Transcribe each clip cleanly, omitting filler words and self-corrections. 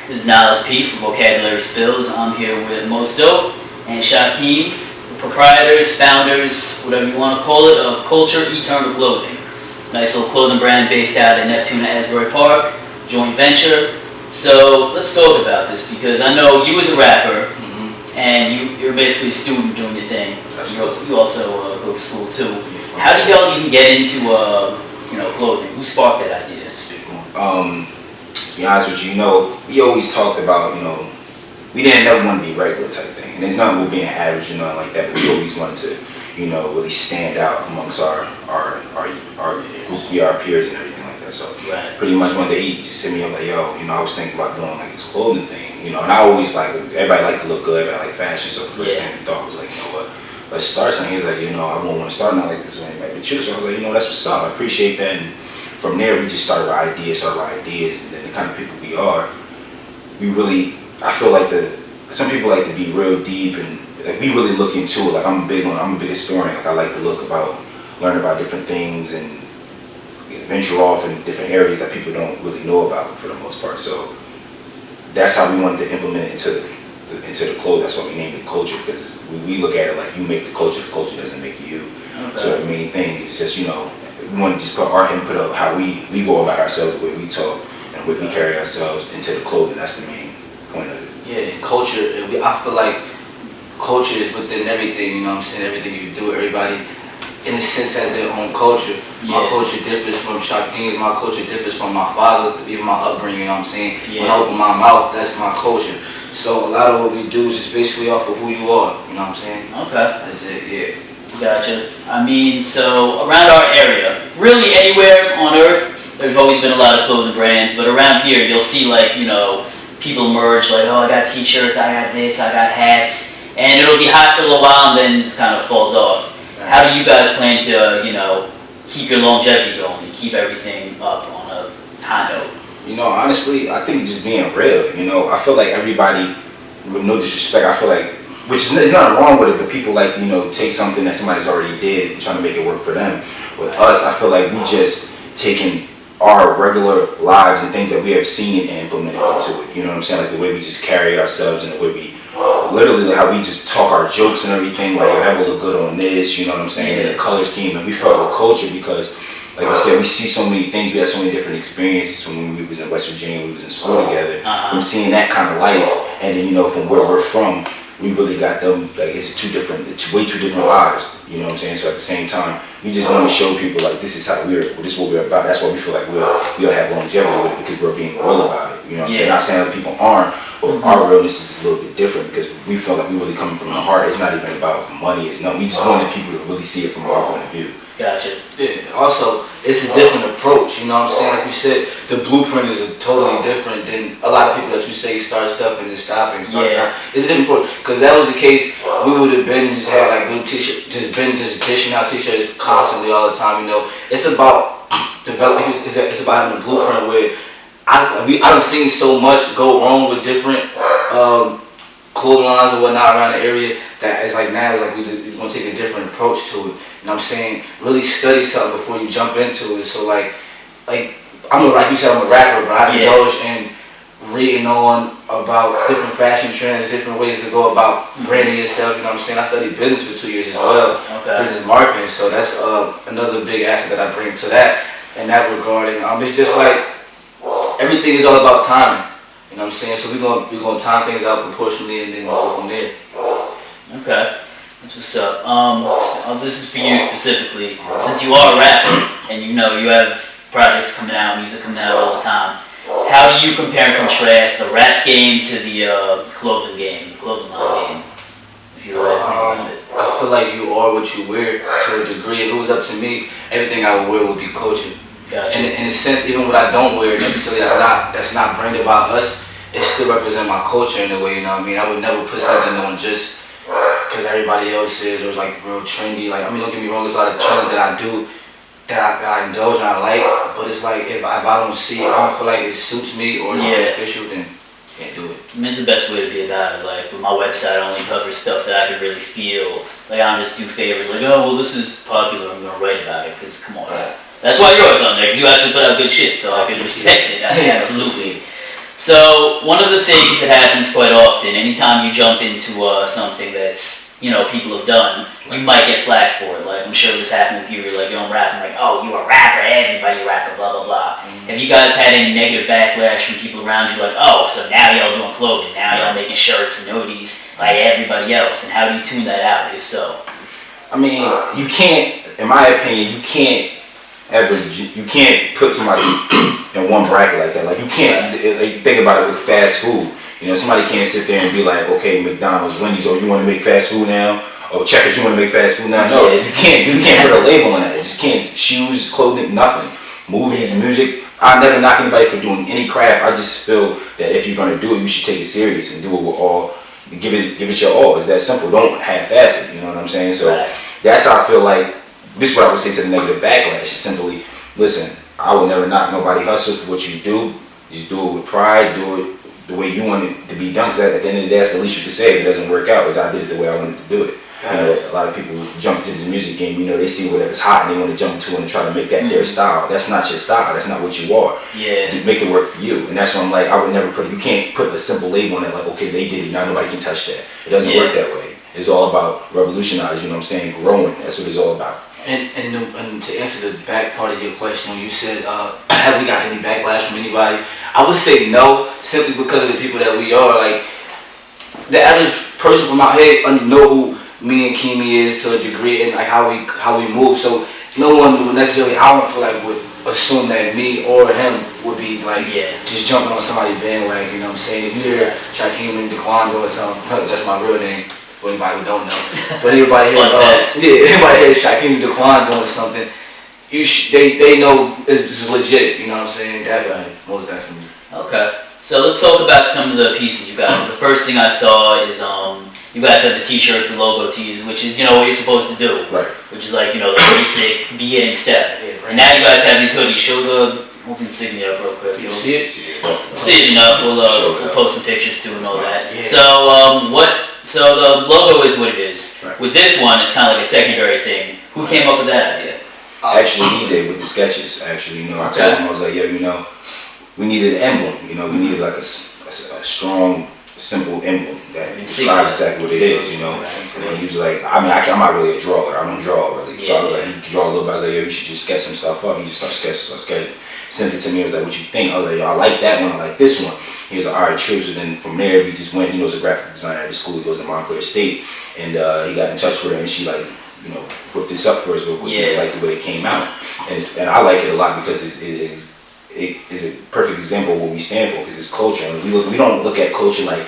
This is Niles P from Vocabulary Spills. I'm here with MostDope and Shakeem, the proprietors, founders, whatever you want to call it, of Culture Eternal Clothing. Nice little clothing brand based out in Neptune at Asbury Park, joint venture. So let's talk about this because I know you as a rapper, and you're basically a student doing your thing. You also go to school too. How did y'all even get into clothing? Who sparked that idea? To be honest with you, we always talked about, we didn't never want to be regular type thing. And it's nothing with being average or nothing like that, but we always wanted to, really stand out amongst our peers and everything like that. So pretty much one day he just hit me up like, yo, I was thinking about doing like this clothing thing, and I always everybody like to look good, everybody like fashion, so the first thing we thought was like, what, let's start something. He's like, I won't want to start not like this with anybody but you. So I was like, that's what's up, I appreciate that. And from there, we just started with ideas, and then the kind of people we are, I feel like some people like to be real deep, and we really look into it. Like I'm a big historian. Like I like to learn about different things, and venture off in different areas that people don't really know about for the most part. So that's how we wanted to implement it into the clothes. That's why we named it Culture, because we look at it like you make the culture doesn't make you. Okay. So the main thing is just, we want to just put our input of how we go about ourselves, the way we talk, and the way we carry ourselves into the clothing. That's the main point of it. Yeah, and culture, I feel like culture is within everything, everything you do, everybody in a sense has their own culture. Yeah. My culture differs from Shakeem's, my culture differs from my father, even my upbringing, When I open my mouth, that's my culture. So a lot of what we do is just basically off of who you are, Okay. That's it, yeah. Gotcha. So around our area, really anywhere on earth, there's always been a lot of clothing brands, but around here you'll see people merge like, oh, I got t-shirts, I got this, I got hats, and it'll be hot for a little while and then it just kind of falls off. How do you guys plan to, keep your longevity going and keep everything up on a high note? Honestly, I think just being real, I feel like everybody, with no disrespect, I feel like, which is nothing wrong with it, but people like, take something that somebody's already did and trying to make it work for them. With us, I feel like we just taking our regular lives and things that we have seen and implemented into it. Like the way we just carry ourselves and the way we, literally how we just talk our jokes and everything, like, that will look good on this, and the color scheme. And we felt with culture because, like I said, we see so many things, we had so many different experiences from when we was in West Virginia, we was in school together, from seeing that kind of life, and then, from where we're from, we really got them, it's way two different lives, So at the same time, we just want to show people, like, this is what we're about. That's why we feel like we'll have longevity with it, because we're being real about it, Not saying other people aren't, but our realness is a little bit different, because we feel like we really coming from the heart. It's not even about money, we just wanted people to really see it from our point of view. Gotcha. Yeah, also, it's a different approach, Like you said, the blueprint is totally different than a lot of people that you say start stuff and then stop and start. It's a different approach, because if that was the case, we would have been just had like little t-shirts, just dishing out t-shirts constantly all the time, It's about developing, it's about having a blueprint where I don't see so much go wrong with different clothing lines or whatnot around the area that it's like now we're gonna take a different approach to it. Really study something before you jump into it. So like you said, I'm a rapper, but I indulge in reading on about different fashion trends, different ways to go about branding yourself. I studied business for 2 years as well, business marketing. So that's another big asset that I bring to that in that regard. And it's just like everything is all about timing. So we're gonna time things out proportionally and then go from there. Okay. That's what's up. This is for you specifically. Since you are a rapper and you have projects coming out, music coming out all the time, how do you compare and contrast the rap game to the clothing game, the clothing line game? If you I feel like you are what you wear to a degree. If it was up to me, everything I would wear would be culture. Gotcha. And in a sense, even what I don't wear necessarily, that's not branded by us. It still represents my culture in a way. I would never put something on just because everybody else is, or it's like real trendy. Don't get me wrong, there's a lot of trends that I do that I indulge and I like, but it's like if I don't see it, I don't feel like it suits me or it's beneficial, then can't do it. It's the best way to be about it. Like with my website, I only cover stuff that I can really feel. Like I don't just do favors. Like, oh well, this is popular, I'm gonna write about it. Cause come on, that's why you're always on there. Cause you actually put out good shit, so I can respect it. Absolutely. So one of the things that happens quite often, anytime you jump into something that's, you know, people have done, you might get flack for it. Like, I'm sure this happened with you. You're like, yo, I'm rapping. Like, oh, you a rapper, everybody a rapper, blah, blah, blah. Have you guys had any negative backlash from people around you? Like, oh, so now y'all doing clothing, now y'all making shirts and hoodies like everybody else. And how do you tune that out, if so? I mean, you can't, in my opinion, you can't put somebody in one bracket like that. Like, you can't, like, think about it with fast food. You know, somebody can't sit there and be like, okay, McDonald's, Wendy's, oh, you want to make fast food now? Oh, Checkers, you want to make fast food now? No, you can't put a label on that. You just can't. Shoes, clothing, nothing. Movies, music. I never knock anybody for doing any craft. I just feel that if you're gonna do it, you should take it serious and do it with all. Give it your all. It's that simple. Don't half-ass it. You know what I'm saying? So that's how I feel like. This is what I would say to the negative backlash. Is simply, listen. I would never knock nobody hustle for what you do. Just do it with pride. Do it the way you want it to be done. Because at the end of the day, that's the least you can say if it doesn't work out. Is I did it the way I wanted to do it. You know, a lot of people jump into this music game. You know, they see whatever's hot and they want to jump into it and try to make that their style. That's not your style. That's not what you are. Yeah. You make it work for you, and that's why I'm like, I would never put. You can't put a simple label on it. Like, okay, they did it. Now nobody can touch that. It doesn't work that way. It's all about revolutionizing. You know what I'm saying? Growing. That's what it's all about. And to answer the back part of your question, you said, have we got any backlash from anybody? I would say no, simply because of the people that we are. Like, the average person from out here know who me and Keemy is to a degree, and like how we move. So no one would necessarily, I don't feel like, would assume that me or him would be like just jumping on somebody's bandwagon. You know what I'm saying? If you hear Shakeem and Daquan doing something, that's my real name for anybody who don't know. But everybody hear everybody hear Shakeem and Daquan doing something, they know it's legit. You know what I'm saying? Definitely, most definitely. Okay. So let's talk about some of the pieces you got. The first thing I saw is you guys have the t-shirts and logo tees, which is, you know, what you're supposed to do. Right. Which is like, you know, the basic beginning step. Yeah, right. And now you guys have these hoodies. Show the insignia up real quick. You see it? See it enough. We'll post some pictures too and all that. Yeah. So the logo is what it is. Right. With this one, it's kind of like a secondary thing. Who came up with that idea? Actually, he did with the sketches. Actually, you know, I told him, I was like, yo, you know, we needed an emblem. You know, we needed like a strong, simple emblem that describes exactly what it is, you know. And he was like, I mean, I'm not really a drawer. I don't draw really. So I was like, he could draw a little bit. I was like, yo, you should just sketch some stuff up. He just started sketching. Sent it to me. I was like, what you think? I was like, yo, I like that one. I like this one. He was like, all right, true. So then from there, we just went. He knows a graphic designer at the school. He goes to Montclair State. And he got in touch with her, and she, like, you know, whipped this up for us real quick. Yeah. Like the way it came out. And I like it a lot because it is a perfect example of what we stand for, because it's culture. And we don't look at culture like,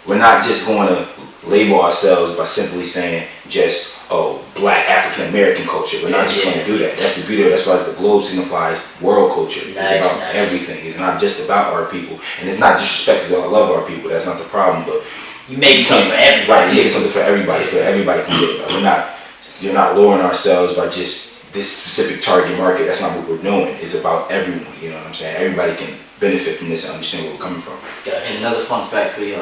we're not just going to label ourselves by simply saying just, oh, black African American culture. We're not just going to do that. That's the beauty of it. That's why the globe signifies world culture. It's about everything. It's not just about our people. And it's not disrespect, because I love our people. That's not the problem. But you make something for everybody. Right, you make something for everybody. For everybody can get it. You're not lowering ourselves by just this specific target market. That's not what we're doing. It's about everyone. You know what I'm saying? Everybody can benefit from this and understand where we're coming from. Gotcha. Another fun fact for you.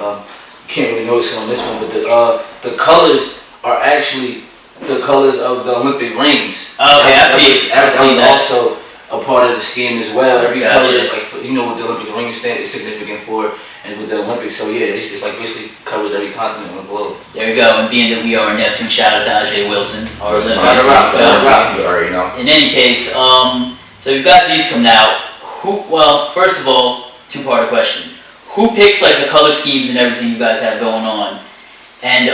Can't really notice it on this one, but the colors are actually the colors of the Olympic rings. Oh, yeah, that was also a part of the scheme as well. Every color is like, you know what the Olympic ring is significant for, and with the Olympics, so yeah, it's like basically covers every continent on the globe. There we go. And being that we are in Neptune, shout out to Ajay Wilson. In any case, so you've got these coming out. Well, first of all, two-part question. Who picks like the color schemes and everything you guys have going on? And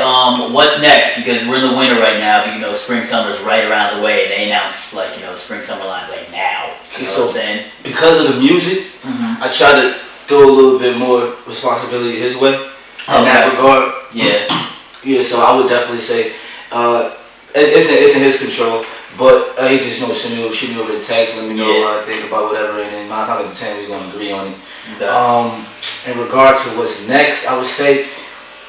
what's next? Because we're in the winter right now, but you know, spring summer's right around the way, and they announce like, you know, the spring summer lines like now. You know what I'm saying? Because of the music, I try to throw a little bit more responsibility his way in that regard. Yeah. So I would definitely say it's in his control. But he just shoot me over the text, let me know what I think about whatever, and then 9 times out of 10 we're gonna agree on it. In regard to what's next, I would say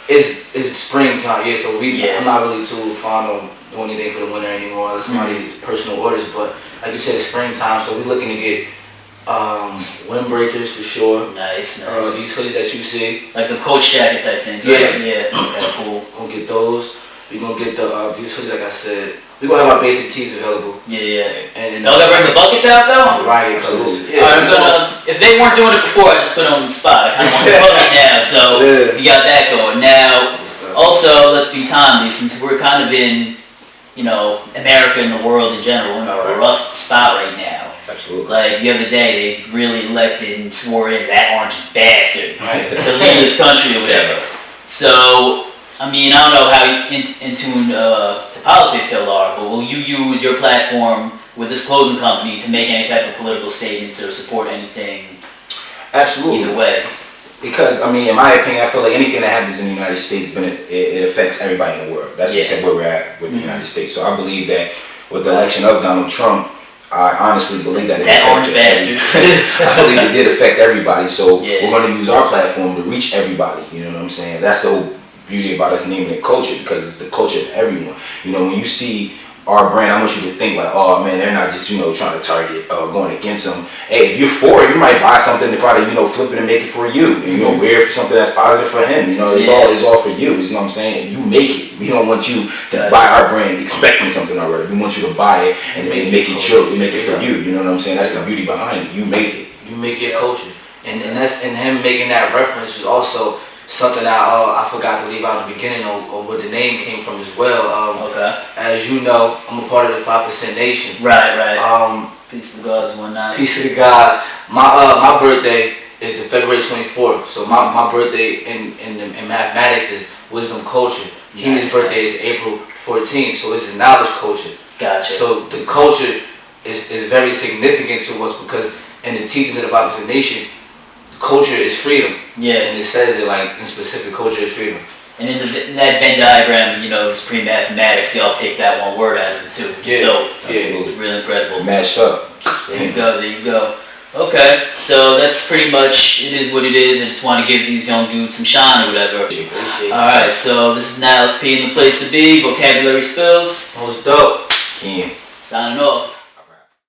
is springtime. Yeah, so I'm not really too fond of doing anything for the winter anymore, unless somebody personal orders. But like you said, springtime, so we're looking to get windbreakers for sure. Nice. These hoodies that you see, like the coach jacket type thing. Yeah. Okay, cool. Gonna get those. We're gonna get these hoodies, like I said. we gonna have our basic tees available. Yeah. And Y'all gotta bring the buckets out though? variety of colors. Absolutely. Alright, I'm gonna, if they weren't doing it before, I just put them on the spot. I kinda want to bucket now, so Yeah. we got that going. Now, also, let's be timely, since we're kind of in, you know, America and the world in general, in a rough spot right now. Absolutely. Like, the other day, they really elected and swore in that orange bastard Right. to lead this country or whatever. So, I mean, I don't know how in tune to politics y'all are, but will you use your platform with this clothing company to make any type of political statements or support anything Absolutely. either way? Because, I mean, in my opinion, I feel like anything that happens in the United States, it affects everybody in the world. That's just where we're at with the United States. So I believe that with the election of Donald Trump, I honestly believe that it That orange affected bastard. I believe it did affect everybody. So Yeah. we're going to use our platform to reach everybody. You know what I'm saying? That's the whole beauty about us naming it culture, because it's the culture of everyone. You know, when you see our brand, I want you to think like, oh man, they're not just, you know, trying to target going against them. Hey, if you're for it, you might buy something to try to, you know, flip it and make it for you. And, you know, wear something that's positive for him. You know, it's all for you. You know what I'm saying? And you make it. We don't want you to buy our brand expecting something already. We want you to buy it and make it true. We make it for you. You know what I'm saying? That's the beauty behind it. You make it. You make your culture, and that's, and him making that reference was also something that I forgot to leave out at the beginning of where the name came from as well. Okay. As you know, I'm a part of the 5% Nation. Right. Peace to the gods, one night. Peace to the gods. My birthday is the February 24th. So my birthday in mathematics is wisdom culture. Keenan's birthday is April 14th, so it's his knowledge culture. Gotcha. So the culture is very significant to us, because in the teachings of the 5% Nation, culture is freedom. Yeah. And it says it like in specific, culture is freedom. And in that Venn diagram, you know, it's pre-mathematics, y'all picked that one word out of it too. Yeah. Dope. Yeah. It's really incredible. Matched up. There you go. Okay, so that's pretty much, it is what it is. I just want to give these young dudes some shine or whatever. Alright, so this is Niles P in the place to be. Vocabulary Spills. Most dope. Ken. Signing off.